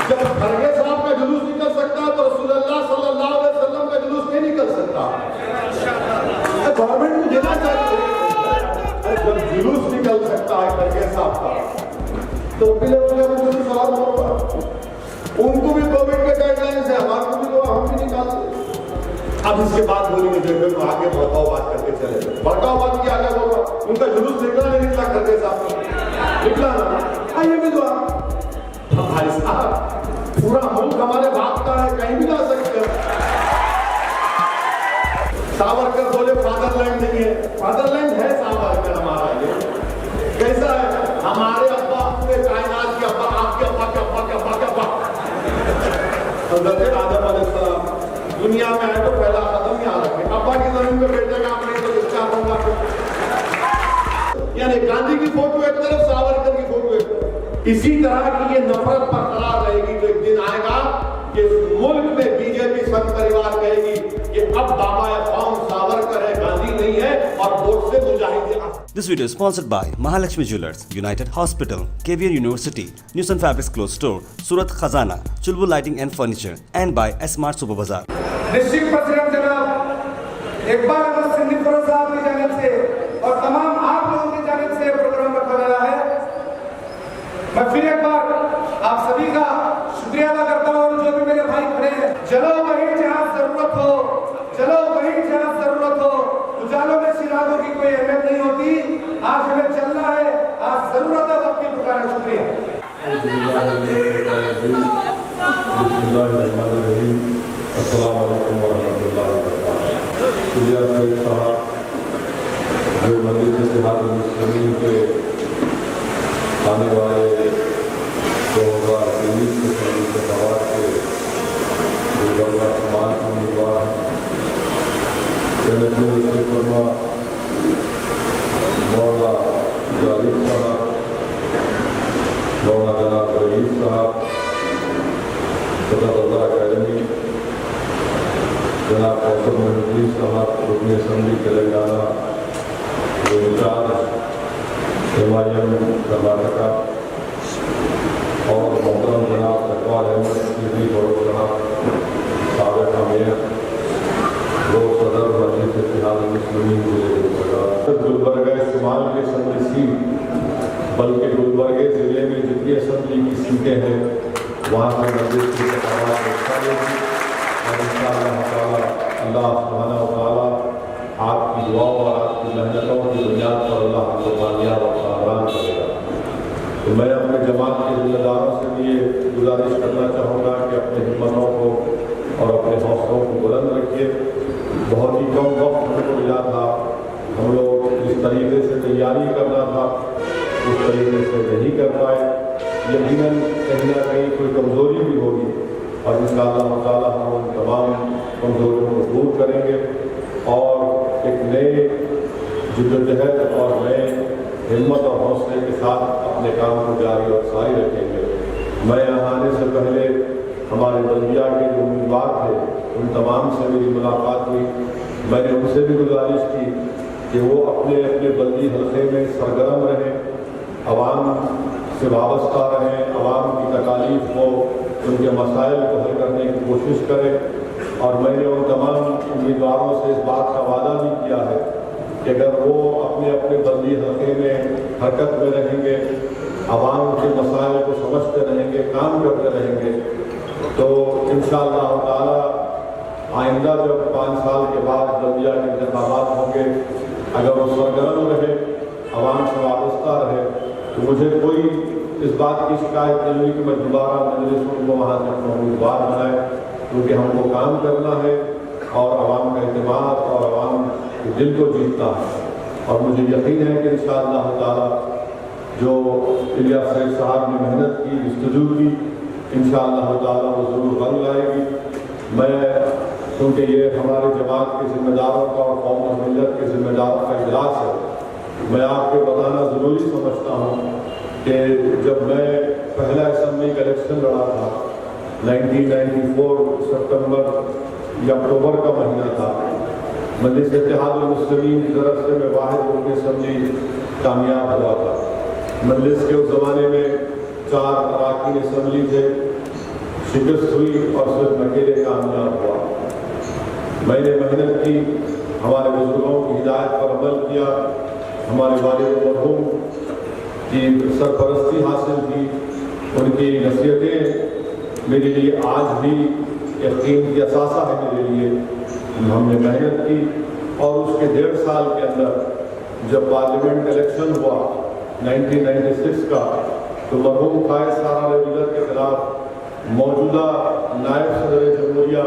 जब खरगे साहब का जुलूस निकल सकता है तो रसूलुल्लाह सल्लल्लाहु अलैहि वसल्लम का जुलूस नहीं निकल सकता। गवर्नमेंट को देना चाहिए। जब जुलूस निकल सकता है खरगे साहब का तो जुलूस और होगा। उनको भी कोविड के गाइडलाइंस है, हमारे भी तो हम भी निकालते। अब इसके बाद बोलेंगे देखो तो आगे भड़काओ बात करके चले, भड़काओ बात की आगे होगा। उनका जुलूस निकला नहीं निकला खरगे साहब निकला ना, आइए भी दो भाई साहब, पूरा मुल्क हमारे भागता है, कहीं भी जा सकते हैं। सावरकर बोले फादरलैंड नहीं है, फादरलैंड है सावरकर हमारा। ये कैसा है? हमारे अब्बा पूरे कायनात के अब्बा, आपके अब्बा के अब्बा के अब्बा के अब्बा। हज़रत आदम अलैहिस्सलाम दुनिया में आए तो पहला कदम यहाँ रखे, अब्बा की जमीन पे बैठे काम नहीं तो इसका होगा। यानी गांधी की फोटो एक तरफ, सावरकर की फोटो एक तरफ। इसी तरह की ये नफरत बरकरार रहेगी तो एक दिन आएगा कि मुल्क में बीजेपी संघ परिवार कहेगी कि अब बाबा कौम सावरकर है, गांधी नहीं है, और वोट से Mujahideen. This video is sponsored by Mahalakshmi Jewelers, United Hospital, KVR University, Newson Fabrics Clothes Store, Surat Khazana, Chulbul Lighting and Furniture, and by S-Mart Super Bazaar. District president जनाब एक बार सिंधी फरोज साहब की जानिब से और तमाम आप लोगों की जानिब से प्रोग्राम रखा गया है। मैं फिर एक बार आप सभी का शुक्रिया अदा करता हूँ। जो भी मेरे भाई खड़े हैं, चलो वहीं जहाँ जरूरत हो, चलो वहीं जहाँ जरूरत हो। उजालों में चिरागों की कोई अहमियत नहीं होती। आज हमें चलना है, आज जरूरत है वक्त की पुकार है। शुक्रिया। अस्सलाम वालेकुम वरहमतुल्लाहि वबरकातुहू। सुलिया सैयद साहब जो मजलिस इत्तेहादुल मुस्लिमीन के आने वाले 2023 के इंतखाबात के गुजशतर समाज के उम्मीदवार हैं, मौला जालिब साहब, मौला जनाब रईस साहब, सदर रज़ा अकेडमी जनाब कौसर महमूदी साहब, रुकन असम्बली तेलंगाना जो इंचार्ज MIM कर्नाटका, और मोहतरम जनाब इकबाल अहमद सिद्दीकी बड़ोद साहब, साबिक़ मेयर, दो सदर मजलिस इत्तेहादुल मुस्लिमीन गुलबर्गा शुमाल की असम्बली सीट, बल्कि गुलबर्गा ज़िले में जितनी असम्बली की सीटें हैं वहाँ से मजलिस की इंतखाबात हिस्सा लेगी और इंशाअल्लाह ताला अल्लाह सुब्हानहू व तआला आपकी दुआओं और आपकी मेहनतों की बुनियाद पर अल्लाह आपको कामयाब और कामयाब करेगा। तो मैं अपने जमात के जिम्मेदारों से भी ये गुजारिश करना चाहूँगा कि अपने हिम्मतों को और अपने हौसलों को बुलंद रखिए। बहुत ही कम वक्त हमको मिला था, हम लोग जिस तरीके से तैयारी करना था उस तरीके से नहीं कर पाए। यकीनन कहीं ना कहीं कोई कमज़ोरी भी होगी और इंशाअल्लाह ताला हम उन तमाम कमज़ोरियों को दूर करेंगे और एक नए जिद्दोजहद और नए हिम्मत और हौसले के साथ अपने काम को जारी और सारी रखेंगे। मैं यहाँ आने से पहले हमारे बल्दिया के जो उम्मीदवार थे उन तमाम से मेरी मुलाकात हुई। मैंने उनसे भी गुजारिश की कि वो अपने अपने बल्दी हल्के में सरगर्म रहें, आवाम से वाबस्ता रहें, आवाम की तकालीफ को, उनके मसाइल को हल करने की कोशिश करें। और मैंने उन तमाम उम्मीदवारों से इस बात का वादा भी किया है कि अगर वो अपने अपने बल्दी हल्के में हरकत में रहेंगे, आवाम के मसाइल को समझते रहेंगे, काम करते रहेंगे, तो इंशाअल्लाह ताला आइंदा जब 5 साल के बाद बल्दिया के इंतखाबात होंगे, अगर वो सरगर्म रहे, आवाम से वाबस्ता रहे, तो मुझे कोई इस बात की शिकायत नहीं हुई कि मैं दोबारा मजलिस को वहाँ से अपना उम्मीदवार बनाए, क्योंकि हमको काम करना है और आवाम का एतमाद और आवाम के दिल को जीतना है। और मुझे यकीन है कि इंशाअल्लाह ताला जो इलियास सैयद साहब ने मेहनत की, जस्तजू की, इंशाअल्लाह ताला वो ज़रूर रंग लाएगी। मैं क्योंकि ये हमारे जमात के ज़िम्मेदारों का और कौम और मिल्लत के ज़िम्मेदारों का इजलास है, मैं आपको बताना ज़रूरी समझता हूँ कि जब मैं पहला असम्बली का इलेक्शन लड़ा था 1994 सितंबर या अक्टूबर का महीना था, मजलिस इत्तेहादुल मुस्लिमीन की तरफ से मैं वाहिद रुकन असम्बली कामयाब हुआ था। मजलिस के उस ज़माने में 4 अरकान असम्बली थे, शिकस्त हुई और सिर्फ अकेले कामयाब हुआ। मैंने मेहनत की, हमारे बुजुर्गों की हिदायत पर अमल किया, हमारे वालिद मरहूम की सरपरस्ती हासिल की, उनकी नसीहतें मेरे लिए आज भी यकीन की असासा है मेरे लिए। हमने मेहनत की और उसके 1.5 साल के अंदर जब पार्लियामेंट इलेक्शन हुआ 1996 का, तो मरहूम कायद सारा रेगुलर के खिलाफ मौजूदा नायब सदर जमहूरिया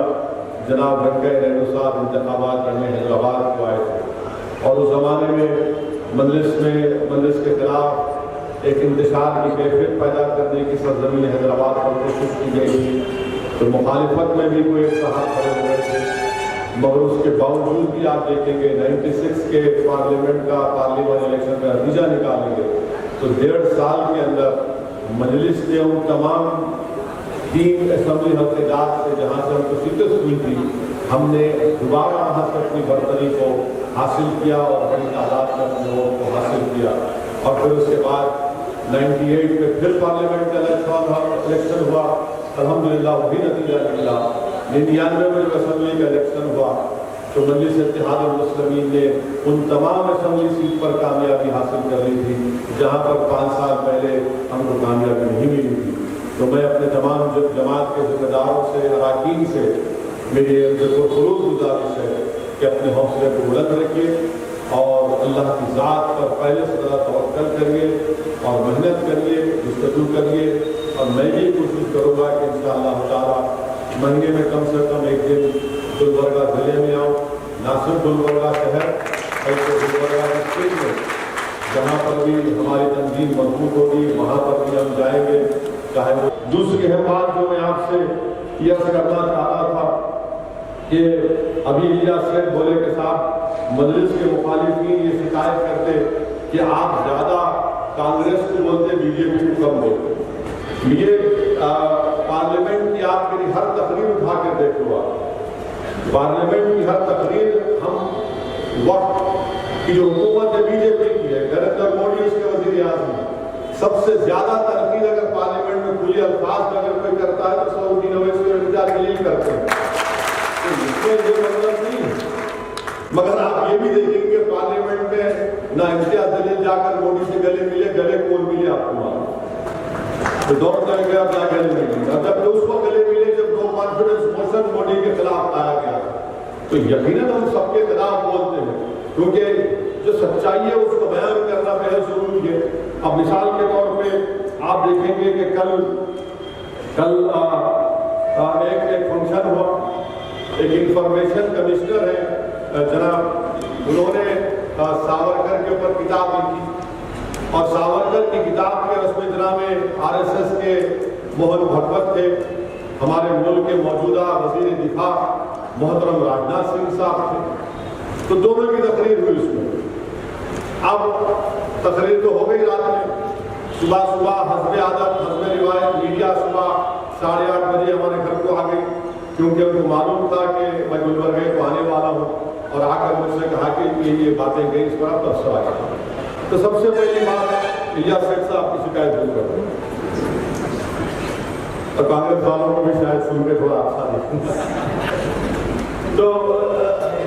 जनाब वेंकैया नायडू साहब इंतखाबात करने हैदराबाद को आए थे और उस ज़माने में मजलिस के खिलाफ एक इंतशार की कैफियत पैदा करने की सरजमीन हैदराबाद पर कोशिश की गई थी। तो मुखालिफत में भी कोई साहब खड़े हुए थे, मगर उसके बावजूद भी आप देखेंगे 96 के पार्लियामेंट इलेक्शन का नतीजा निकालेंगे तो 1.5 साल के अंदर मजलिस ने उन तमाम 3 असम्बली हल्केदार से जहाँ से हमको शिकस्त हुई थी, हमने दोबारा वहाँ से अपनी बरतरी को हासिल किया और बड़ी तादाद में अपने लोगों को हासिल किया। और फिर उसके बाद 98 में फिर पार्लियामेंट का इलेक्शन हुआ, अल्हम्दुलिल्लाह वही नतीजा निकला। 99 में जो असम्बली का इलेक्शन हुआ तो मजलिस इत्तेहादुल मुस्लिमीन ने उन तमाम असम्बली सीट पर कामयाबी हासिल कर ली थी जहाँ पर 5 साल पहले हमको कामयाबी नहीं मिली थी। तो मैं अपने तमाम जमात के जिम्मेदारों से, अरकान से मेरी खलूस गुजारिश है कि अपने हौसले को बुलंद रखिए और अल्लाह की ज़ात पर पहले से ज़्यादा तवक्कल करिए और मेहनत करिए, जुस्तजू करिए। और मैं ये कोशिश करूँगा कि इंशाअल्लाह ताला महीने में कम से कम एक दिन गुलबर्गा जिले में आऊँ, ना सिर्फ गुलबर्गा शहर बल्कि गुलबर्गा डिस्ट्रिक्ट में जहाँ पर भी हमारी तंजीम मजबूत होगी वहाँ पर भी हम जाएंगे। चाहे वो दूसरी है बात जो मैं आपसे यह करना चाहता था कि अभी इलियास सेठ बोले के साथ मजलिस के मुखालिफिन ये शिकायत करते कि आप ज़्यादा कांग्रेस को बोलते, बीजेपी को कम बोलते। ये पार्लियामेंट की आप मेरी हर तकरीर उठा कर देख लो, पार्लियामेंट की हर तकरीर हम वक्त की जो हुकूमत है बीजेपी की है, नरेंद्र मोदी उसके वज़ीर आज़म, सबसे ज्यादा तनकीद अगर पार्लियामेंट में खुले अल्फाज में अगर कोई करता है तो सऊदी नवेश के इंतजार के लिए करते हैं, तो इसमें ये मतलब नहीं है। मगर आप ये भी देखेंगे पार्लियामेंट में ना इम्तियाज जलील जाकर मोदी से गले मिले, गले कौन मिले आपको मालूम, तो दौड़ कर गया क्या गले मिले। और जब उसको गले मिले जब नो कॉन्फिडेंस मोशन मोदी के खिलाफ लाया गया तो यकीनन हम सबके खिलाफ बोलते हैं, क्योंकि जो सच्चाई है उसको बयान करना बेहद जरूरी है। अब मिसाल के तौर पे आप देखेंगे कि कल एक फंक्शन हुआ, एक इंफॉर्मेशन कमिश्नर है जनाब, उन्होंने सावरकर के ऊपर किताब लिखी और सावरकर की किताब के रस्म में RSS के मोहन भगवत थे, हमारे मुल्क के मौजूदा वजीर दिफा मोहतरम राजनाथ सिंह साहब थे, तो दोनों की तकरीर हुई उसमें। अब तकरीर तो हो गई रात में, सुबह हस्बे आदत हस्बे रिवायत मीडिया सुबह 8:30 बजे हमारे घर को आ गई, क्योंकि उनको मालूम था कि मैं गुलबर्गे को आने वाला हूँ, और आकर मुझसे कहा कि ये बातें गई, इस पर आप तबसरा करें। तो सबसे पहली बात इलियास सेठ साहब की शिकायत दूर कर दें, और कांग्रेस वालों को भी शायद सुन के थोड़ा अच्छा नहीं। तो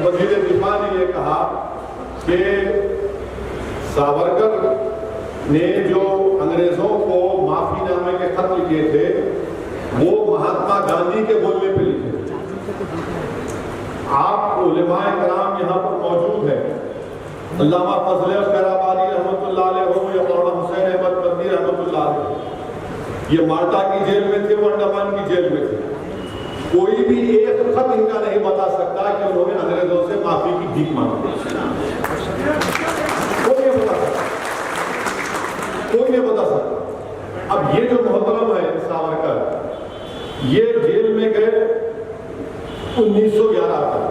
वजीर दिफा ने ये कहा कि सावरकर ने जो अंग्रेजों को माफीनामे के खत लिखे थे वो महात्मा गांधी के बोलने पे लिखे। आप उलेमाए कराम यहाँ पर मौजूद हैं, अल्लामा फजल खैराबादी रहमतुल्लाह अलैह हो या मौलाना हुसैन अहमद बंदी रहमतुल्लाह अलैह, ये माल्टा की जेल में थे, वो अंडमान की जेल में थे। कोई भी एक खत इनका नहीं बता सकता कि उन्होंने अंग्रेजों से माफी की भीख मांगी, कोई नहीं बता सकता, कोई नहीं बता सकता। अब ये जो मोहतरम है सावरकर, ये जेल में गए 1911 तक,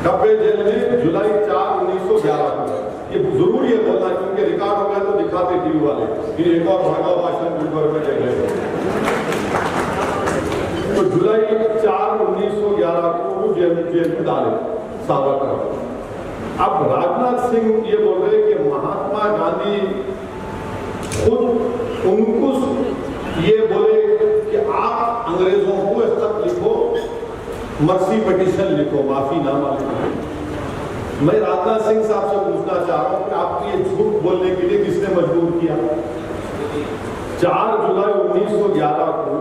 डब्बे जेल में जुलाई 4, 1911 को। ये जरूरी है बोलना, क्योंकि रिकॉर्ड हो गया तो दिखाते टीवी वाले कि एक और भड़काऊ भाषण गुलबर्ग में दे गए। तो जुलाई 4, 1911 को जेल में डाले सावरकर। अब राजनाथ सिंह ये बोल रहे कि महात्मा गांधी खुद उनको ये बोले कि आप मर्सी पिटीशन लिखो, माफीनामा लिखो। मैं राजनाथ सिंह साहब से पूछना चाह रहा हूं कि आपको ये झूठ बोलने के लिए किसने मजबूर किया? 4 जुलाई 1911 को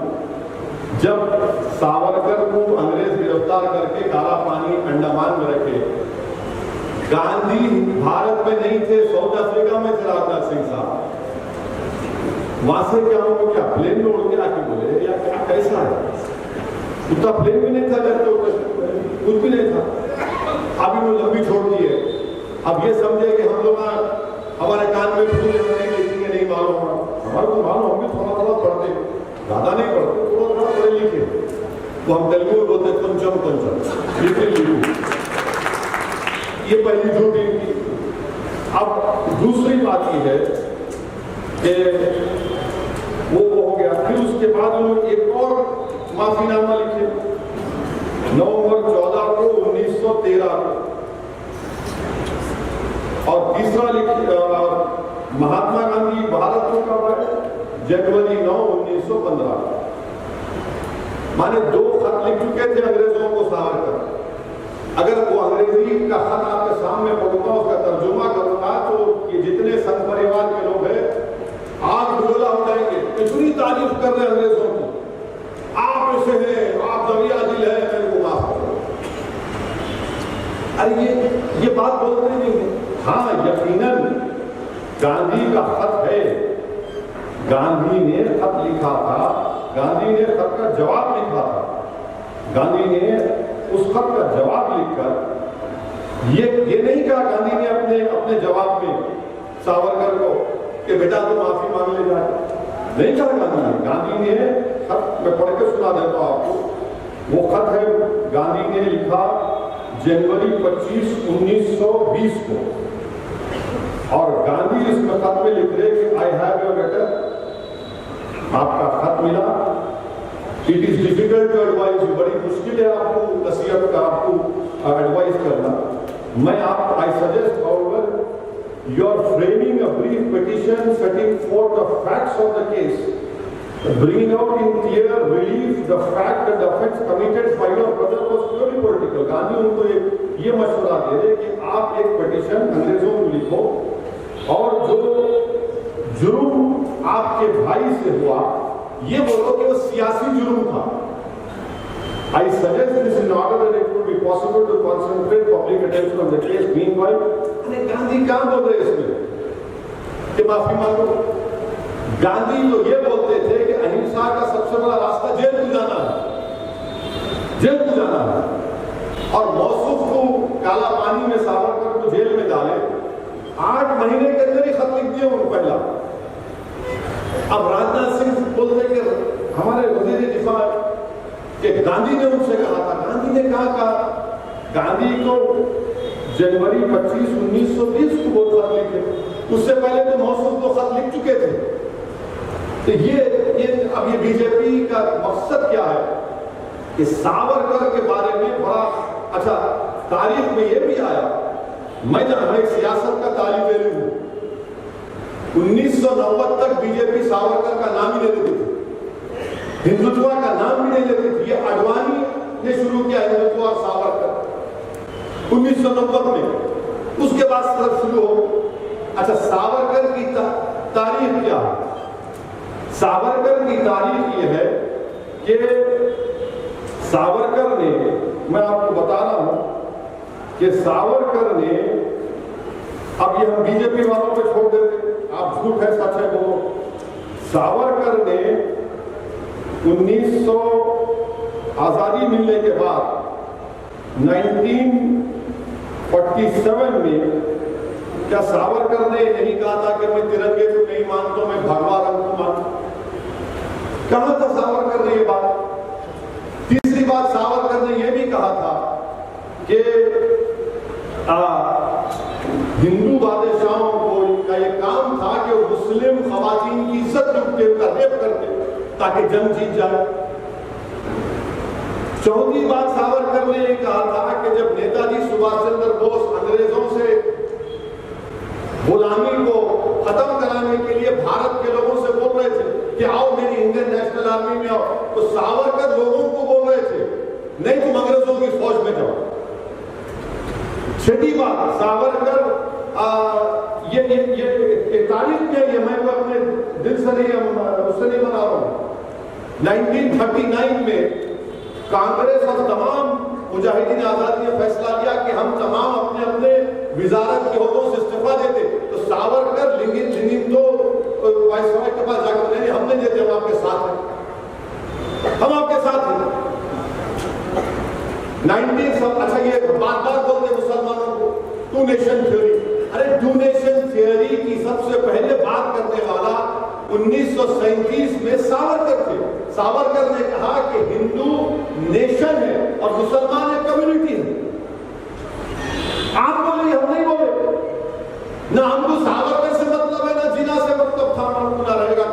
जब सावरकर को अंग्रेज गिरफ्तार करके काला पानी अंडमान में रखे, गांधी भारत में नहीं थे, साउथ अफ्रीका में थे राजनाथ सिंह साहब। वहां से क्या हो, क्या प्लेन में उड़ के आके बोले या क्या, कैसा है? उतना प्लेन भी नहीं था, जब तो कुछ भी नहीं था। अभी वो लंबी छोड़ दी है। अब ये समझे कि हम लोग हमारे कान में फूल नहीं लिखेंगे, नहीं मालूम, हमारे को मालूम, हम भी थोड़ा थोड़ा पढ़ते, ज्यादा नहीं पढ़ते, थोड़ा थोड़ा पढ़े लिखे। तो हम तेलुगु में बोलते कंचम कंचम, लिखे। ये पहली झूठी की। अब दूसरी बात ये है कि वो हो गया, फिर उसके बाद उन्होंने एक और माफीनामा लिखे नवंबर 14 को 1913 को, और तीसरा लिखे महात्मा गांधी भारत को कब आए? जनवरी 9, 1915। माने 2 खत लिख चुके थे अंग्रेजों को सावरकर। अगर वो अंग्रेजी का खत आपके सामने पढ़ूंगा, उसका तर्जुमा करूंगा, तो ये जितने संघ परिवार के लोग हैं आग डोला हो जाएंगे। इतनी तारीफ कर रहे अंग्रेजों की, आप ऐसे हैं, आप दरिया दिल है, मेरे को माफ करो। अरे ये बात बोलते नहीं है। हाँ, यकीनन गांधी का खत है, गांधी ने खत लिखा था, गांधी ने खत का जवाब लिखा था। गांधी ने उस खत का जवाब लिखकर ये नहीं कहा गांधी ने अपने जवाब में सावरकर को कि बेटा तुम माफी मांग ले जाए, नहीं कहा गांधी ने खत मैं पढ़ के सुना देता हूं आपको। वो खत है गांधी ने लिखा जनवरी 25, 1920 को, और गांधी इसमें खत में लिख रहे कि आई हैव योर लेटर, आपका खत मिला। It is difficult to advice you, बड़ी मुश्किल है आपको नसीहत का, आपको एडवाइस करना। मैं आप I suggest however you are framing a brief petition setting forth the facts of the case, bringing out in clear relief the fact that the offense committed by your brother was purely political. Gandhi उनको ये मशवरा दे रहे कि आप एक petition अंग्रेजों को लिखो और जो जुर्म आपके भाई से हुआ ये बोलो कि वो सियासी जुर्म था। I suggest this in order that it would be possible to concentrate public attention on the case. Meanwhile, Gandhi कहाँ बोल रहे इसमें कि माफी मांगो? गांधी तो ये बोलते थे कि अहिंसा का सबसे बड़ा रास्ता जेल को जाना है, जेल को जाना है। और मौसूफ को काला पानी में सावरकर को जेल में डाले, 8 महीने के अंदर ही खत लिख दिए उनको पहला। अब राजनाथ सिंह बोल रहे कि हमारे वजीर दिफा कि गांधी ने उनसे कहा था, गांधी ने कहा गांधी को जनवरी 25, 1920 को वो खत लिखे, उससे पहले तो मौसूफ को खत लिख चुके थे। तो ये अब ये बीजेपी का मकसद क्या है कि सावरकर के बारे में बड़ा अच्छा तारीख में ये भी आया। मैं एक सियासत का तालिब इल्म हूं, 1990 तक बीजेपी सावरकर का नाम ही नहीं लेती थी, हिंदुत्व का नाम भी नहीं लेती थी। ये आडवाणी ने शुरू किया हिंदुत्व और सावरकर 1990 में, उसके बाद सब शुरू हो। अच्छा, सावरकर की तारीख क्या है? सावरकर की तारीख ये है कि सावरकर ने, मैं आपको बता रहा हूं कि सावरकर ने, अब ये हम बीजेपी वालों पे छोड़ देते, आप झूठ है सच है बोलो। सावरकर ने 1900 आजादी मिलने के बाद 1947 में क्या सावरकर ने नहीं कहा था कि मैं तिरंगे को नहीं मानता, मैं भगवा रंग को मानता? कहा था सावरकर ने ये बात? तीसरी बात, सावरकर ने यह भी कहा था कि हिंदू बादशाहों को का ये काम था कि वो मुस्लिम खवातीन की इज्जत लूटते, उनका रेप करते ताकि जंग जीत जाए। चौथी बात, सावरकर ने ये कहा था कि जब नेताजी सुभाष चंद्र बोस अंग्रेजों से गुलामी को खत्म कराने के लिए भारत के लोगों से बोल रहे थे कि आओ मेरी इंडियन नेशनल आर्मी में आओ, तो सावरकर लोगों को बोल रहे थे नहीं तुम अंग्रेजों की फौज में जाओ। छठी बात, सावरकर ये तारीख में, ये मैं अपने दिल से नहीं, उससे नहीं बना रहा हूं। 1939 में कांग्रेस और तमाम मुजाहिदीन आजादी ने फैसला लिया कि हम तमाम अपने अपने विजारत के ओहदों से इस्तीफा देते। तो सावरकर लिनिन तो वाइसरॉय के पास जाकर बोले हम नहीं देते, हम आपके साथ हैं, हम आपके साथ हैं। 19 अच्छा ये बार बार बोलते मुसलमानों को टू नेशन थ्योरी। अरे टू नेशन थ्योरी की सबसे पहले बात करने वाला 1937 में सावरकर थे। सावरकर ने कहा कि हिंदू नेशन है और मुसलमान एक कम्युनिटी है। आप बोले, हम नहीं बोले ना, हमको सावरकर से मतलब है ना जिना से मतलब था, ना रहेगा।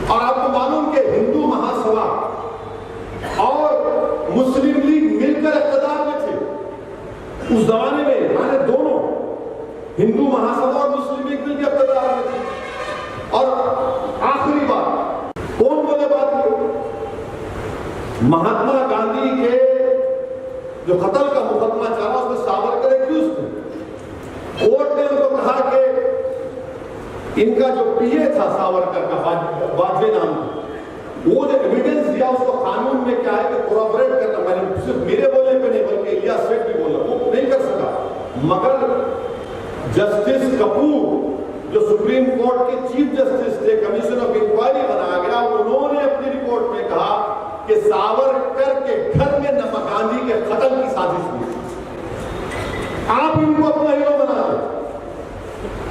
और आपको मालूम कि हिंदू महासभा और मुस्लिम लीग मिलकर इक़्तिदार में थे उस जमाने में। माने दोनों, हिंदू महासभा और मुस्लिम लीग मिलकर इक़्तिदार में थे। और आखिरी बात, कौन बोले बात को, महात्मा गांधी के जो कत्ल का मुकदमा चला उसमें सावरकर एक्यूज थे। कोर्ट ने उनको कहा कि इनका जो पीए था सावरकर का, वाजपेयी नाम का, वो जो एविडेंस दिया उसको कानून में क्या है कि कोऑपरेट करना, मैंने सिर्फ मेरे बोलने पे नहीं बल्कि इलियास सेठ भी बोला, वो नहीं कर सका। मगर जस्टिस कपूर जो सुप्रीम कोर्ट के चीफ जस्टिस थे, कमीशन ऑफ इंक्वायरी बनाया गया, उन्होंने अपनी रिपोर्ट में कहा कि सावरकर के घर में गांधी के कत्ल की साजिश हुई। आप इनको अपना हीरो बना दो,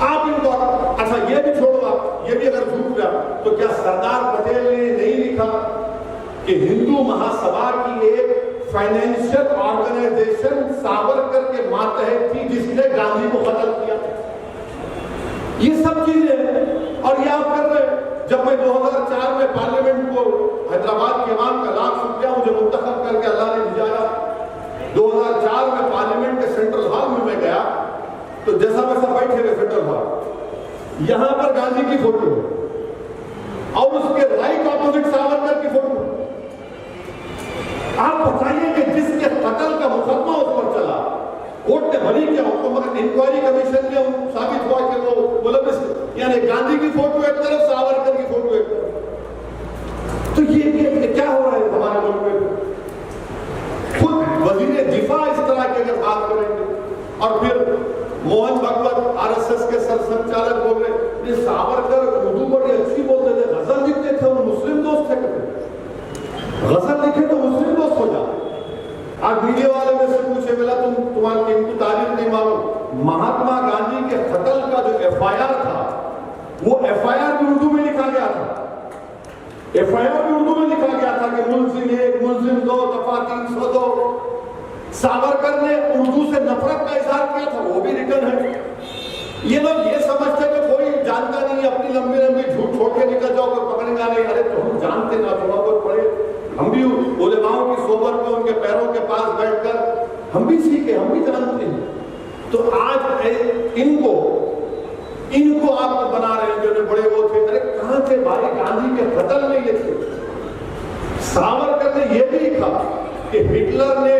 आप इनको, अच्छा ये भी छोड़ो, आप ये भी अगर झूठ गया तो क्या सरदार पटेल ने नहीं लिखा कि हिंदू महासभा की एक फाइनेंशियल ऑर्गेनाइजेशन सावरकर के मातहत थी जिसने गांधी को कत्ल किया? ये सब चीजें और ये आप कर रहे हैं। जब मैं 2004 में पार्लियामेंट को, हैदराबाद के इमाम का लाख शुक्रिया, मुझे मुंतखब करके अल्लाह ने भिजाया। 2004 में पार्लियामेंट के सेंट्रल हॉल में मैं गया तो जैसा वैसा बैठे हुए सेंट्रल हॉल, यहां पर गांधी की फोटो और उसके राइट ऑपोजिट सावरकर की फोटो। आप बताइए कि जिसके कत्ल का मुकदमा उस पर चला, कोर्ट ने भरी किया उसको, मगर इंक्वायरी कमीशन में साबित हुआ कि वो मुलविस, यानी गांधी की फोटो एक तरफ, सावरकर की फोटो एक तरफ। तो ये क्या हो रहा है हमारे मुल्क में? खुद वजीर दिफा इस तरह की अगर बात करेंगे, और फिर मोहन भागवत आरएसएस के सरसंचालक बोल रहे, ये सावरकर उर्दू बड़ी अच्छी बोलते थे, गजल लिखते थे, वो मुस्लिम दोस्त थे। गजल लिखे तो मुस्लिम दोस्त हो जाते। आज मीडिया वाले में से पूछे, मिला तुम्हारी इनकी तारीफ नहीं मालूम, महात्मा गांधी के कत्ल का जो एफआईआर था, वो एफआईआर भी उर्दू में लिखा गया था। एफआईआर भी उर्दू में लिखा गया था कि मुलजिम 1, मुलजिम 2, दफा 302। सावरकर ने उर्दू से नफरत का इजहार किया था, वो भी रिटर्न है। ये लोग ये समझते कि कोई जानता नहीं, अपनी लंबी लंबी झूठ छोड़ के निकल जाओ, कोई पकड़ेगा नहीं। अरे तो हम जानते ना, थोड़ा बहुत पढ़े, हम भी उलेमाओं की सोबत में उनके पैरों के पास बैठकर हम भी सीखे, हम भी जानते हैं। तो आज इनको आप बना रहे हैं जो बड़े वो थे। अरे कहां थे भाई, गांधी के कत्ल में ये थे। सावरकर ने यह भी लिखा कि हिटलर ने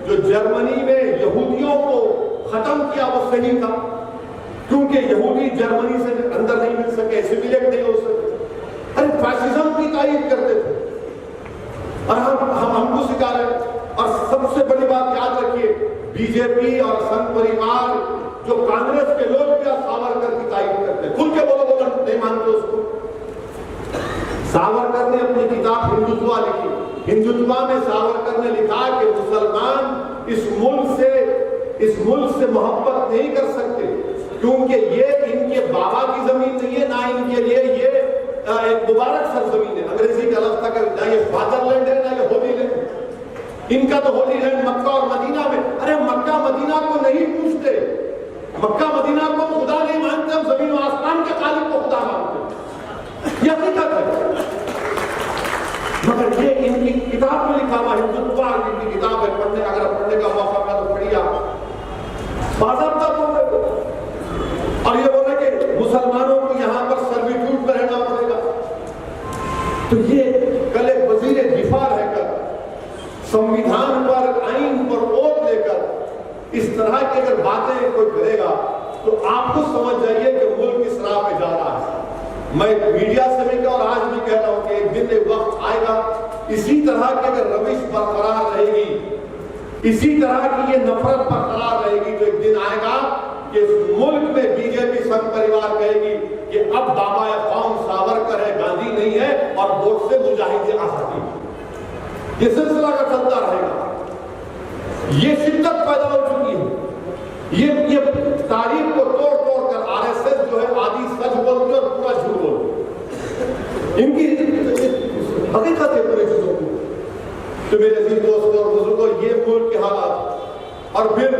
जो जर्मनी में यहूदियों को खत्म किया वो सही था, क्योंकि यहूदी जर्मनी से अंदर नहीं मिल सके, एसिमिलेट नहीं हो सके। अरे फैसिज्म की तारीफ करते थे और हम हमको सिखा रहे हैं। और सबसे बड़ी बात याद रखिए, बीजेपी और संघ परिवार जो कांग्रेस के लोग भी सावरकर की तारीफ करते हैं, खुल के बोलो नहीं मानते उसको। सावरकर ने अपनी किताब हिंदुत्व लिखी, हिंदुत्व में सावरकर ने लिखा कि मुसलमान इस मुल्क से मोहब्बत नहीं कर सकते, क्योंकि ये इनके बाबा की जमीन नहीं है, ना इनके लिए ये एक मुबारक सरजमीन है। अंग्रेजी का लफ्ज था कि ना ये फादरलैंड है ना ये होली लैंड। इनका तो होली लैंड मक्का और मदीना में। अरे मक्का मदीना को नहीं पूछते, मक्का मदीना को खुदा नहीं मानते, हम जमीन और आसमान के खालिक को खुदा मानते। यह हकीकत है। मगर ये इनकी किताब में लिखा हुआ हिंदुत्व, इनकी किताब है, पढ़ने अगर पढ़ने का मौका मिला तो पढ़िए। बाज़ाब्ता बोल रहे और ये बोल रहे कि मुसलमानों को यहां पर सर्विट्यूड में रहना पड़ेगा। तो ये कल एक वजीर दिफा रहकर संविधान पर, आइन पर वोट लेकर इस तरह की अगर बातें कोई करेगा तो आपको समझ जाइए कि मुल्क इस राह पे जा रहा है। मैं मीडिया से भी और आज भी कह रहा हूं कि एक दिन एक वक्त आएगा, इसी तरह की अगर रविश बरकरार रहेगी, इसी तरह की ये नफरत बरकरार रहेगी, तो एक दिन आएगा कि इस मुल्क में बीजेपी संघ परिवार कहेगी कि अब बाबा कौम सावरकर है, गांधी नहीं है, और वोट से मुजाहिदे आजादी। ये सिलसिला का चलता रहेगा। ये शिद्दत पैदा हो चुकी है। ये तारीख को तोड़ तोड़ कर आरएसएस जो है आधी सच बोलती है और पूरा झूठ बोलती है। इनकी हकीकत है पूरी चीजों की। तो मेरे अजीज दोस्तों और बुजुर्गों, ये मुल्क के हालात, और फिर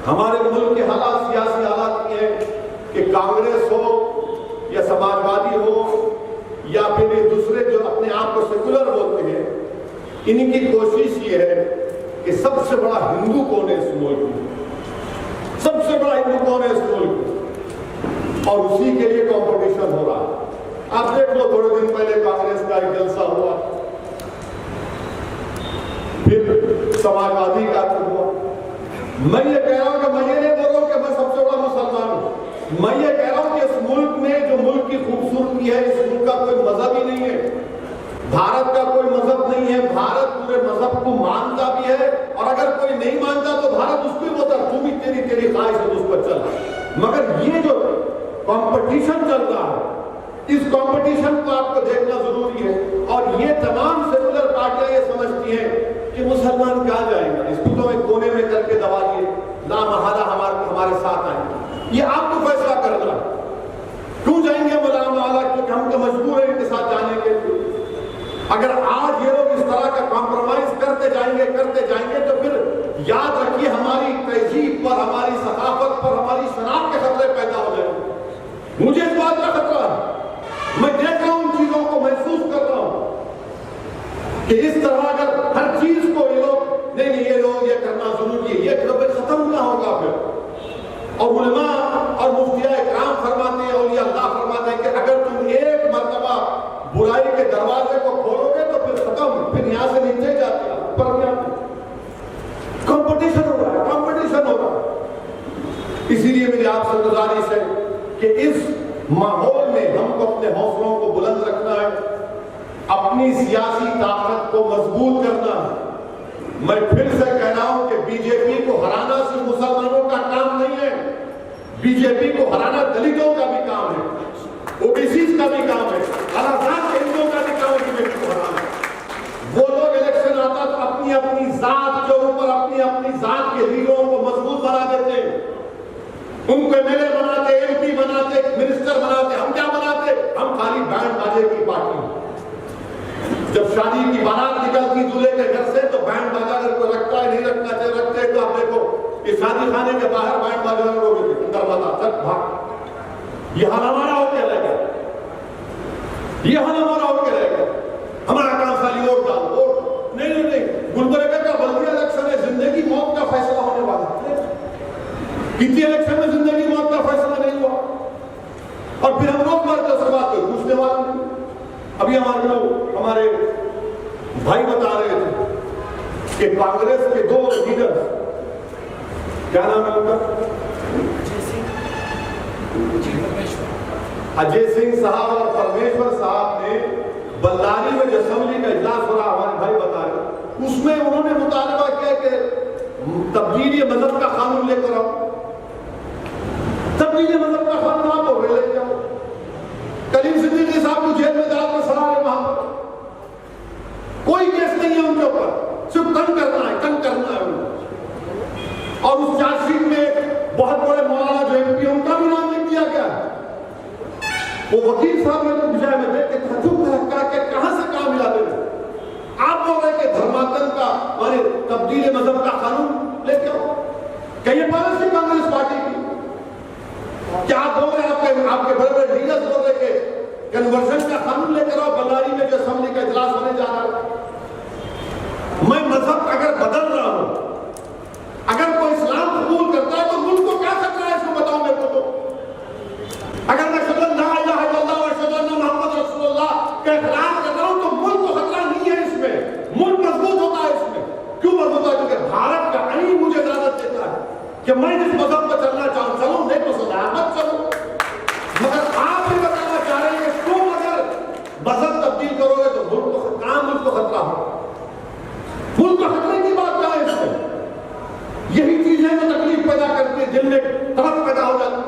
हमारे मुल्क के हालात, सियासी हालात ये हैं कि कांग्रेस हो या समाजवादी हो या फिर ये दूसरे जो अपने आप को सेकुलर बोलते हैं, इनकी कोशिश ये है कि सबसे बड़ा हिंदू कौन है इस मुल्क में, सबसे बड़ा हिंदू कौन है इस मुल्क में, और उसी के लिए कंपटीशन हो रहा है। आप देख लो, थोड़े दिन पहले कांग्रेस का एक जलसा हुआ, फिर समाजवादी का हुआ। मैं ये कह रहा हूं कि मैं ये नहीं बोल रहा हूं कि मैं सबसे बड़ा मुसलमान हूं। मैं ये कह रहा हूं कि इस मुल्क में जो मुल्क की खूबसूरती है, इस मुल्क का कोई मजहब ही नहीं है, भारत का कोई मजहब नहीं है। भारत पूरे मजहब को मानता भी है, और अगर कोई नहीं मानता तो भारत उसको ही बोलता तू भी तेरी ख्वाहिश है उस पर चल। मगर ये जो कंपटीशन चल रहा है, इस कंपटीशन को आपको देखना जरूरी है। और ये तमाम सेकुलर पार्टियां ये समझती हैं कि मुसलमान कहां जाएगा, इसको तो एक कोने में करके दबा दिए, ना महारा हमारे साथ आएंगे। ये आपको फैसला करना है, क्यों जाएंगे मौला महारा, क्योंकि हम तो मजबूर हैं इनके साथ जाने के लिए। अगर आज ये लोग इस तरह का कॉम्प्रोमाइज करते जाएंगे तो फिर याद रखिए हमारी तहजीब पर, हमारी सकाफत पर, हमारी शनाख्त के खतरे पैदा हो जाएंगे। मुझे इस बात का खतरा है। मैं देख रहा हूं उन चीजों को, महसूस कर रहा हूं कि इस तरह अगर हर चीज को ये लोग नहीं ये लोग ये करना जरूरी है, ये कभी खत्म ना होगा फिर। और उलमा और मुफ्तिया इकराम फरमाते हैं, औलिया अल्लाह फरमाते हैं कि अगर तुम एक मर्तबा बुराई के दरवाजे को खोलोगे तो फिर खत्म, फिर यहां से नीचे जाते हैं, ऊपर नहीं आते। कंपटीशन हो रहा है, कंपटीशन हो रहा है। इसीलिए मेरी आपसे गुजारिश है कि इस माहौल में हमको अपने हौसलों को बुलंद रखना है, अपनी सियासी ताकत को मजबूत करना है। मैं फिर से कह रहा हूं कि बीजेपी को हराना सिर्फ मुसलमानों का काम नहीं है, बीजेपी को हराना दलितों का भी काम है, ओबीसी का भी काम है, अनाजात हिंदुओं का भी काम है बीजेपी को हराना। वो लोग इलेक्शन आता तो अपनी अपनी जात के ऊपर अपनी जात के लीडरों को मजबूत बना देते हैं, उनको एमएलए बनाते, एमपी बनाते, मिनिस्टर बनाते। हम क्या बनाते? हम खाली बैंड बाजे की पार्टी। जब शादी की बारात निकलती दूल्हे के घर से तो बैंड बाजा अगर कोई रखता है, नहीं रखना चाहिए, रखते हैं तो आप देखो कि शादी खाने के बाहर बैंड बाजा लोग अंदर बता चल भाग। ये हाल हमारा होकर रहेगा, ये हाल हमारा होकर रहेगा। हमारा काम खाली वोट डालो, वोट नहीं। गुलबर्गा का बल्दिया इलेक्शन है, जिंदगी मौत का फैसला होने वाला है। कितने इलेक्शन में जिंदगी मौत का फैसला नहीं हुआ, और फिर हम लोग मरते उसके बाद कोई पूछने वाला नहीं। अभी हमारे भाई बता रहे थे कि कांग्रेस के दो लीडर, क्या नाम है उनका, अजय सिंह साहब और परमेश्वर साहब ने बल्लारी में जो असेंबली का इजलास हो रहा, हमारे भाई बता रहे, उसमें उन्होंने मुतालबा किया कि तब्दीली मजहब का कानून लेकर आओ। तब्दीली मजहब का कानून आप हो लेके आओ। कलीम सिद्दीकी साहब को जेल में डाल कर सड़ा रहे, वहां पर कोई केस नहीं है उनके ऊपर, सिर्फ तंग करना है उनको। और उस चार्जशीट में बहुत बड़े मौलाना जो एमपी उनका भी नाम लिख दिया गया। वो वकील साहब ने तो विजय में देख के तजुब रखा कि कहां से कहां मिला दे रहे। आप बोल रहे कि धर्मांतरण का माने तब्दीली मजहब का कानून लेके आओ, क्या ये पॉलिसी कांग्रेस पार्टी की? क्या आप बोल रहे हैं, आपके बड़े बड़े लीडर्स बोल रहे कि कन्वर्जन का कानून लेकर आओ, बल्लारी में जो असेंबली का इजलास होने जा रहा है। मैं मजहब अगर बदल रहा हूं, अगर कोई इस्लाम कबूल करता है तो मुल्क को क्या खतरा है, इसको बताओ मेरे को। तो अगर मैं शब्द ला इलाहा इल्लल्लाह व शब्द मोहम्मद तब्दील करोगे तो मुल्क को खतरा हो। मुल्क को खतरे की बात क्या है इसमें? यही चीज है जो तकलीफ पैदा करती है, दिल में तड़प पैदा हो जाती है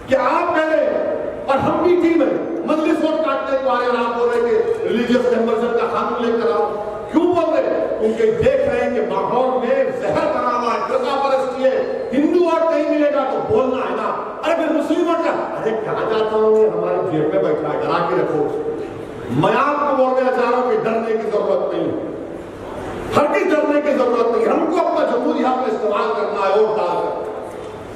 कि आप कह रहे हैं और हम भी टीम है मजलिस वोट काटने को आए और आप बोल रहे कि रिलीजियस कन्वर्जन का कानून लेकर आओ। क्यों बोल रहे हैं? क्योंकि देख रहे हैं कि माहौल में जहर बना हुआ है, फिरका परस्ती है, हिंदू वोट नहीं मिलेगा तो बोलना है ना। अरे फिर मुस्लिम वोट का, अरे कहा जाता हूँ हमारे जेब में बैठा है, डरा के रखो। मैं आपको बोलना चाह रहा हूँ कि डरने की जरूरत नहीं है, हर किस डरने की जरूरत नहीं। हमको अपना जमहूरी हक इस्तेमाल करना है वोट डालकर।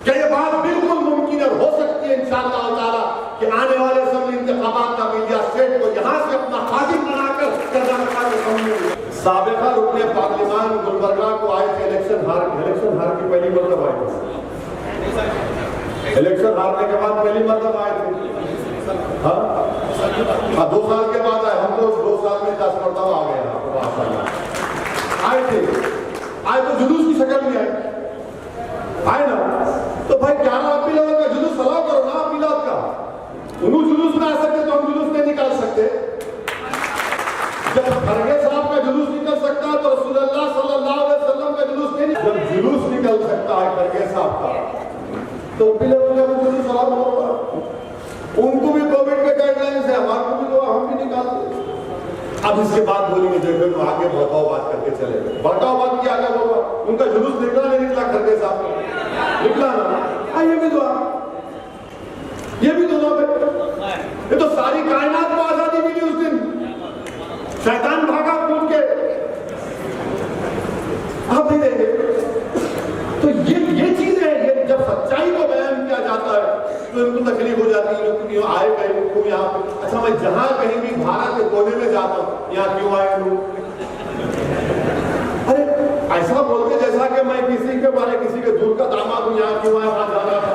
क्या ये बात बिल्कुल मुमकिन हो सकती है इंशाअल्लाह ताला कि आने वाले समय इंतखाबात का मीडिया स्टेट को यहाँ से अपना खादिम बनाकर कर्नाटक के सामने। साबिका रुकने पार्लियामान गुलबर्गा को आए थे, इलेक्शन हार की पहली मतलब आए थे। इलेक्शन हारने के बाद पहली मतलब आए थे। हाँ 2 साल के बाद आए, हम तो 2 साल में 10 मरतबा आ गए आए थे। आए तो जुलूस की शक्ल में आए ना, तो भाई 11 अपील का जुलूस अलाउ करो ना। अपीलात का उन्होंने जुलूस में आ सकते तो हम जुलूस नहीं निकाल सकते। जब खरगे साहब का जुलूस निकल सकता है तो रसूलुल्लाह सल्लल्लाहु अलैहि वसल्लम का जुलूस नहीं। जब जुलूस निकल सकता है खरगे साहब का तो अपील का जुलूस अलाउ होगा। उनको भी कोविड के गाइडलाइंस है, हमारे भी तो हम भी निकालते। अब इसके बाद बोलेंगे देखो तो आगे भड़काऊ बात करके चले गए। भड़काऊ बात क्या आगे होगा? उनका जुलूस निकला नहीं निकला खरगे साहब निकला ना। ये भी दुआ, ये भी दुआ पे ये तो सारी कायनात को आजादी मिली उस दिन। शैतान भागा कूद के, आप नहीं देंगे। तो ये चीज है, ये जब सच्चाई को बयान किया जाता है तो इनको तकलीफ हो जाती है। लोग क्यों आए गए, उनको यहाँ अच्छा मैं जहां कहीं भी भारत के कोने में जाता हूँ, यहाँ क्यों आए लोग? अरे ऐसा बोलते जैसा कि मैं किसी के बारे किसी के दूर का दामाद हूँ, यहाँ क्यों आए, वहां जाना था।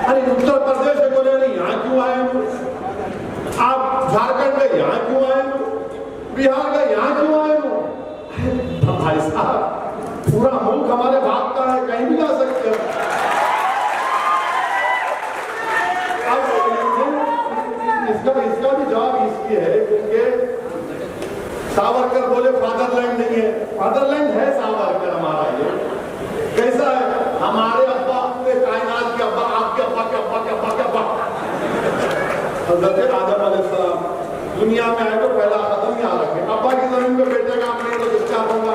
अरे उत्तर प्रदेश के कोने में यहाँ क्यों आए? आप झारखंड में यहाँ क्यों आए? बिहार का यहाँ क्यों आए? भाई साहब पूरा मुल्क हमारे बाप का है, कहीं भी जा सकते हैं। इसका भी जवाब इसलिए है क्योंकि सावरकर बोले फादरलैंड नहीं है। फादरलैंड है सावरकर हमारा। ये कैसा है? हमारे अब्बा पूरे कायनात के अब्बा, आपके अब्बा के अब्बा के अब्बा के अब्बा हज़रत आदम अलैहिस्सलाम दुनिया में आए तो पहला कदम यहाँ रखे। अब्बा की जमीन पे बैठे काम नहीं तो डिस्चार्ज होगा।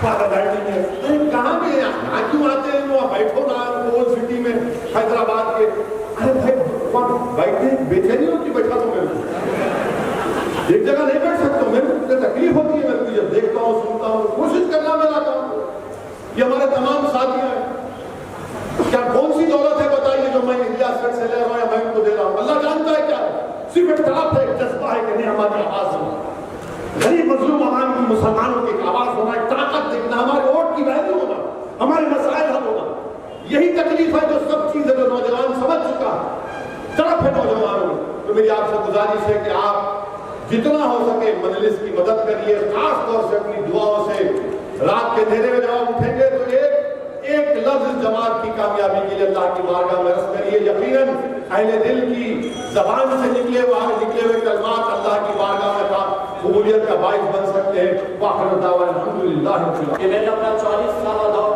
फादरलैंड नहीं है। अरे कहाँ भी यहाँ क्यों आते हैं? वहाँ बैठो ना ओल्ड सिटी में हैदराबाद के। अरे भाई बैठे बेचैनी होती, बैठा तो मेरे को एक जगह नहीं बैठ सकता। मेरे को तकलीफ होती है मेरे को जब देखता हूँ सुनता हूँ। कोशिश करना मेरा काम। ये हमारे तमाम साथियां हैं। क्या कौन सी दौलत है बताइए जो मैं इंडिया से ले रहा हूँ या मैं उनको दे रहा हूँ? अल्लाह जानता है क्या है। सिर्फ एक तरफ है, जज्बा है कि नहीं हमारी आवाज होना, गरीब मजलूम आवाम की मुसलमानों की आवाज होना, एक ताकत देखना, हमारे वोट की वैल्यू होना, हमारे मसाइल हल होना। यही तकलीफ है जो सब चीजें जो नौजवान समझ चुका है, तरफ है नौजवानों। तो मेरी आपसे गुजारिश है कि आप जितना हो सके मजलिस की मदद करिए, खास तौर से अपनी दुआओं से। रात के अंधेरे में जब आप उठेंगे तो एक लफ्ज जमात की कामयाबी के लिए अल्लाह की बारगाह में अर्ज़ करिए। यकीनन अहले दिल की जबान से निकले हुए कलमात अल्लाह की बारगाह में कबूलियत का बाइस बन सकते हैं। वाखिर दावा अल्हम्दुलिल्लाह। मैंने अपना 40 साल दौर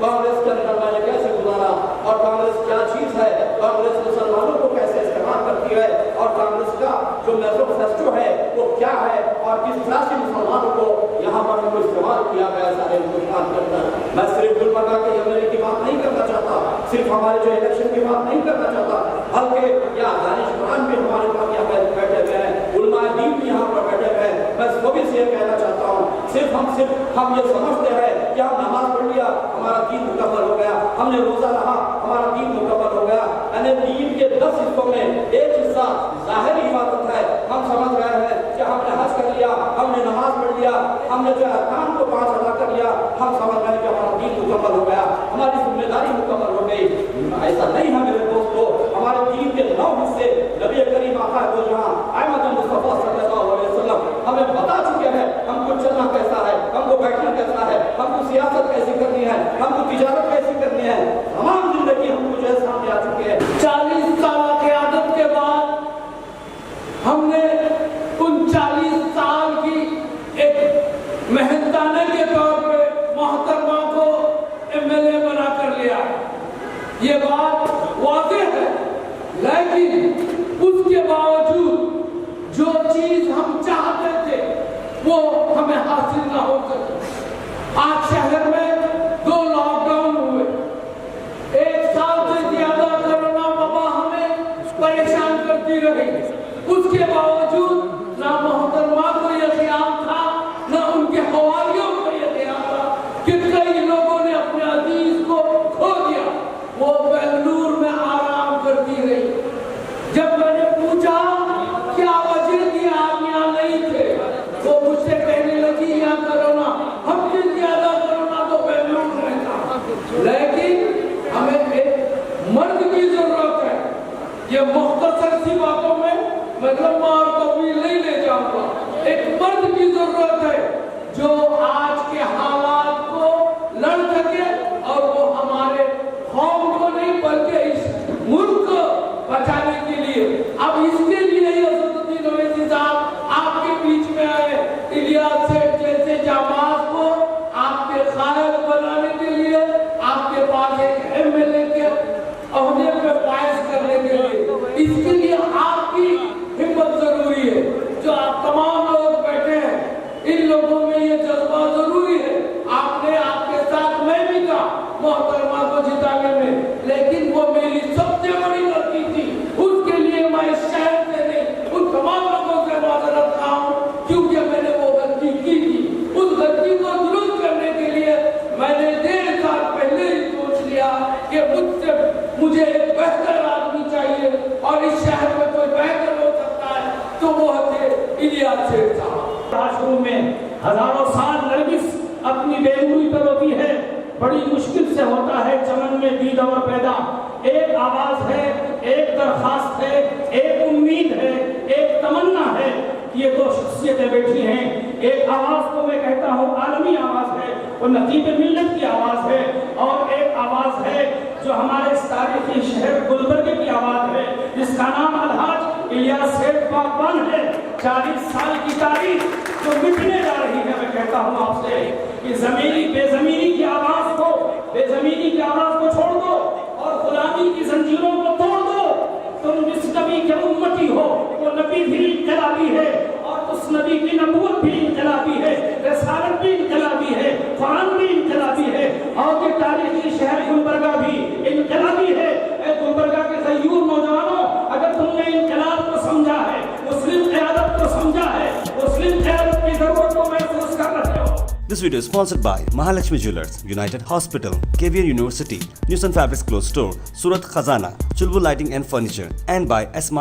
कांग्रेस के अंदर मैंने कैसे गुजारा और कांग्रेस क्या चीज है, कांग्रेस मुसलमानों को कैसे इस्तेमाल करती है और कांग्रेस का जो मैनिफेस्टो है वो क्या है और किस तरह से मुसलमानों को यहाँ पर उनको इस्तेमाल किया गया सारे हिंदुस्तान के अंदर। मैं सिर्फ गुलबर्गा के एमएलए की बात नहीं करना चाहता, सिर्फ हमारे जो इलेक्शन की बात नहीं करना चाहता, बल्कि या दानिशमंद भी हमारे पास यहाँ पर बैठे हुए हैं, उलमाए दीन भी यहाँ पर बैठे हुए हैं। मैं वो भी ये कहना चाहता हूँ, सिर्फ हम ये समझते हैं कि हम नमाज पढ़ लिया हमारा दीन मुकम्मल हो गया, हमने रोजा रहा हमारा दीन मुकम्मल हो गया। यानी दीन के 10 हिस्सों में एक हिस्सा ज़ाहिरी इबादत है। हम समझ रहे हैं कि हमने हज कर लिया, हमने नमाज पढ़ लिया, हमने जो अरकान को 5 अदा कर लिया, हम समझ रहे हैं कि हमारा दीन मुकम्मल हो गया, हमारी जिम्मेदारी मुकम्मल हो गई। ऐसा नहीं है मेरे दोस्तों। हमारे दीन के 9 हिस्से नबी करीम आका दो जहां अहमद मुस्तफा सल्लल्लाहु अलैहि वसल्लम हमें बता चुके हैं हमको चलना कैसा है, हमको बैठना कैसा है, हमको सियासत कैसी करनी है, हमको तिजारत कैसी करनी है। तमाम जिंदगी हमको जो है सामने आ चुके हैं। 40 साल की आदत करती रही। उसके बावजूद ना मोहतरमा को यह ख्याल था, ना उनके हवालियों को यह ख्याल था कि कई लोगों ने अपने अजीज को खो दिया। वो बेंगलुरु में आराम करती रही। जब मैंने पूछा क्या वजह थी आप यहाँ नहीं थे, वो मुझसे कहने लगी यहाँ कोरोना, हमसे ज्यादा कोरोना तो बेंगलुरु में था, लेकिन हमें एक मर्द की जरूरत है। ये मुख्तसर सी बातों में मतलब मार तवील नहीं ले जाऊंगा। एक मर्द की जरूरत है जो आज के हालात को लड़ सके और वो हमारे कौम को नहीं बल्कि इस मुल्क को बचाने के लिए। अब इसके लिए ही असदुद्दीन ओवैसी साहब आपके बीच में आए। इलियास सेठ जैसे जाबाज को आपके कायल बनाने के लिए आपके पास एक एमएलए के अहदे पे पायस करने के लिए, इसके लिए आपकी हिम्मत जरूरी है। जो आप तमाम लोग बैठे हैं, इन लोगों में ये जज्बा जरूरी है। आपने आपके साथ मैं भी था मोहतरमा को जिताने में, लेकिन वो मेरी सबसे बड़ी गलती थी। उसके लिए मैं इस शहर से नहीं उन तमाम लोगों से माजरत खा हूं, क्योंकि मैंने वो गलती की थी। उस गलती को दुरुस्त करने के लिए मैंने 1.5 साल पहले ही सोच लिया कि मुझे एक बेहतर आदमी चाहिए और इस शहर में कोई बेहतर हो सकता है तो वो थे इलियास सेठ साहब। आश्रम में हजारों साल नरगिस अपनी बेगुरी पर होती है, बड़ी मुश्किल से होता है चमन में दीद और पैदा। एक आवाज है, एक दरखास्त है, एक उम्मीद है, एक तमन्ना है। ये दो शख्सियतें बैठी हैं। एक आवाज को मैं कहता हूँ आलमी आवाज है, वो नतीब मिल्लत की आवाज है, और एक आवाज है जो हमारे इस तारीखी शहर गुलबर्गे की आवाज है, जिसका नाम अलहाज इलियास सेठ बागबान है। 40 साल की तारीख जो मिटने जा रही है। मैं कहता हूँ आपसे कि बेजमीनी की आवाज को, बेजमीनी की आवाज को छोड़ दो और गुलामी की जंजीरों को तोड़ दो। तुम जिस नबी के उम्मती हो वो नबी भी इनकलाबी है, और उस नबी की नबूवत भी इनकलाबी है, रिसालत भी इनकलाबी है, कुरान भी इनकलाबी है, और ये तारीखी शहर गुलबर्गा भी इनकलाबी है। गुलबर्गा के ज़यूर नौजवानों, अगर तुमने इनकलाब को समझा है, मुस्लिम क़यादत को समझा है, मुस्लिम क़यादत की जरूरत को महसूस कर रहे हो। This video is sponsored by Mahalakshmi Jewelers, United Hospital, KVR University, News and Fabrics Clothes Store, Surat Khazana, Chulbul Lighting and Furniture, and by Smart